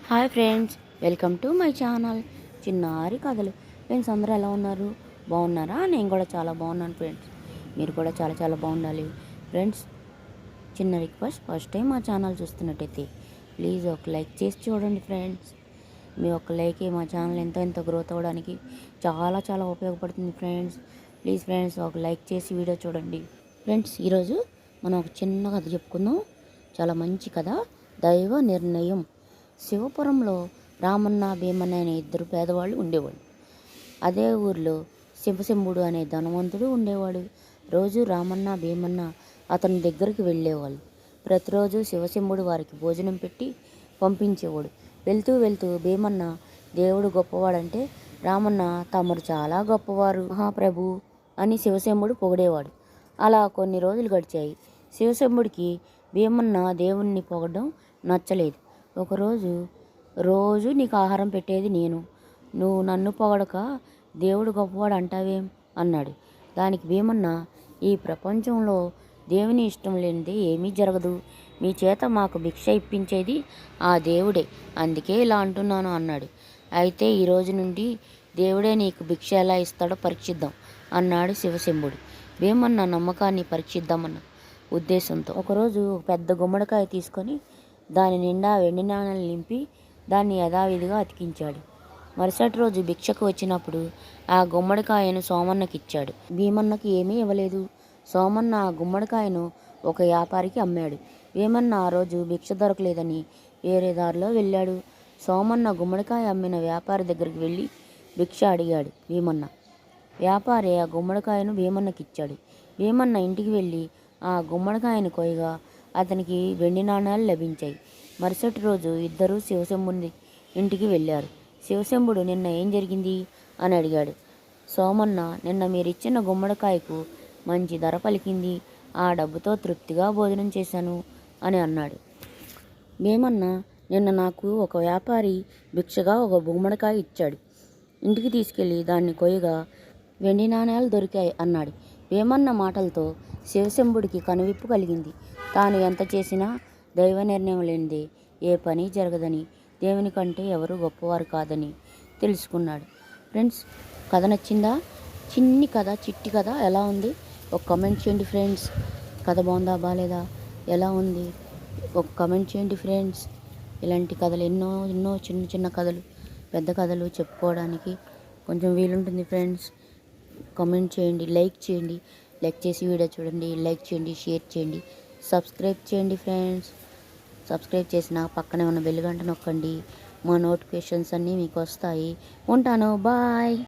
Hi friends, welcome to my channel చిన్నారి కథలు. Friends, అందరూ ఎలా ఉన్నారు? బాగున్నారా? నేను కూడా చాలా బాగున్నాను ఫ్రెండ్స్. మీరు కూడా చాలా చాలా బాగుండాలి ఫ్రెండ్స్. చిన్న రిక్వెస్ట్, ఫస్ట్ టైం మా ఛానల్ చూస్తున్నట్టయితే ప్లీజ్ ఒక లైక్ చేసి చూడండి ఫ్రెండ్స్. మీ ఒక్క లైక్ మా ఛానల్ ఎంతో గ్రోత్ అవ్వడానికి చాలా చాలా ఉపయోగపడుతుంది ఫ్రెండ్స్. ప్లీజ్ ఫ్రెండ్స్, ఒక లైక్ చేసి వీడియో చూడండి ఫ్రెండ్స్. ఈరోజు మనం ఒక చిన్న కథ చెప్పుకుందాం. చాలా మంచి కథ, దైవ నిర్ణయం. శివపురంలో రామన్న భీమన్న అనే ఇద్దరు పేదవాళ్ళు ఉండేవాళ్ళు. అదే ఊరిలో శివశంభుడు అనే ధనవంతుడు ఉండేవాడు. రోజు రామన్న భీమన్న అతని దగ్గరికి వెళ్ళేవాళ్ళు. ప్రతిరోజు శివశంభుడు వారికి భోజనం పెట్టి పంపించేవాడు. వెళ్తూ వెళ్తూ భీమన్న దేవుడు గొప్పవాడంటే రామన్న తమరు చాలా గొప్పవారు మహాప్రభు అని శివశంభుడు పొగిడేవాడు. అలా కొన్ని రోజులు గడిచాయి. శివశంభుడికి భీమన్న దేవుణ్ణి పొగడం నచ్చలేదు. ఒకరోజు, రోజు నీకు ఆహారం పెట్టేది నేను, నువ్వు నన్ను పొగడక దేవుడు గొప్పవాడు అంటావేం అన్నాడు. దానికి భీమన్న, ఈ ప్రపంచంలో దేవుని ఇష్టం లేనిది ఏమీ జరగదు. మీ చేత మాకు భిక్ష ఇప్పించేది ఆ దేవుడే, అందుకే ఇలా అంటున్నాను అన్నాడు. అయితే ఈ రోజు నుండి దేవుడే నీకు భిక్ష ఎలా ఇస్తాడో పరీక్షిద్దాం అన్నాడు శివశంభుడు. భీమన్న నమ్మకాన్ని పరీక్షిద్దామన్న ఉద్దేశంతో ఒకరోజు ఒక పెద్ద గుమ్మడికాయ తీసుకొని దాని నిండా వెండి నాణాలు నింపి దాన్ని యథావిధిగా అతికించాడు. మరుసటి రోజు భిక్షకు వచ్చినప్పుడు ఆ గుమ్మడికాయను సోమన్నకిచ్చాడు. భీమన్నకి ఏమీ ఇవ్వలేదు. సోమన్న ఆ గుమ్మడికాయను ఒక వ్యాపారికి అమ్మాడు. భీమన్న ఆ రోజు భిక్ష దొరకలేదని వేరే దారిలో వెళ్ళాడు. సోమన్న గుమ్మడికాయ అమ్మిన వ్యాపారి దగ్గరికి వెళ్ళి భిక్ష అడిగాడు భీమన్న. వ్యాపారి ఆ గుమ్మడికాయను భీమన్నకిచ్చాడు. భీమన్న ఇంటికి వెళ్ళి ఆ గుమ్మడికాయను కొయ్యగా అతనికి వెండి నాణాలు లభించాయి. మరుసటి రోజు ఇద్దరూ శివశంభుని ఇంటికి వెళ్ళారు. శివశంభుడు, నిన్న ఏం జరిగింది అని అడిగాడు. సోమన్న, నిన్న మీరిచ్చిన గుమ్మడికాయకు మంచి ధర పలికింది, ఆ డబ్బుతో తృప్తిగా భోజనం చేశాను అని అన్నాడు. భీమన్న, నిన్న నాకు ఒక వ్యాపారి భిక్షగా ఒక గుమ్మడికాయ ఇచ్చాడు. ఇంటికి తీసుకెళ్ళి దాన్ని కొయ్యగా వెండి నాణాలు దొరికాయి అన్నాడు. భీమన్న మాటలతో శివశంభుడికి కనువిప్పు కలిగింది. తాను ఎంత చేసినా దైవ నిర్ణయం లేనిదే ఏ పని జరగదని, దేవుని కంటే ఎవరు గొప్పవారు కాదని తెలుసుకున్నాడు. ఫ్రెండ్స్, కథ నచ్చిందా? చిన్ని కథ, చిట్టి కథ ఎలా ఉంది? ఒక కమెంట్ చేయండి ఫ్రెండ్స్. కథ బాగుందా బాగాలేదా, ఎలా ఉంది ఒక కమెంట్ చేయండి ఫ్రెండ్స్. ఇలాంటి కథలు ఎన్నో చిన్న చిన్న కథలు, పెద్ద కథలు చెప్పుకోవడానికి కొంచెం వీలుంటుంది ఫ్రెండ్స్. కమెంట్ చేయండి, లైక్ చేయండి. లైక్ చేసి వీడియో చూడండి, లైక్ చేయండి, షేర్ చేయండి, సబ్స్క్రైబ్ చేయండి ఫ్రెండ్స్. సబ్స్క్రైబ్ చేసిన పక్కనే ఉన్న బెల్ గంట నొక్కండి. మా నోటిఫికేషన్స్ అన్నీ మీకు వస్తాయి. ఉంటాను, బాయ్.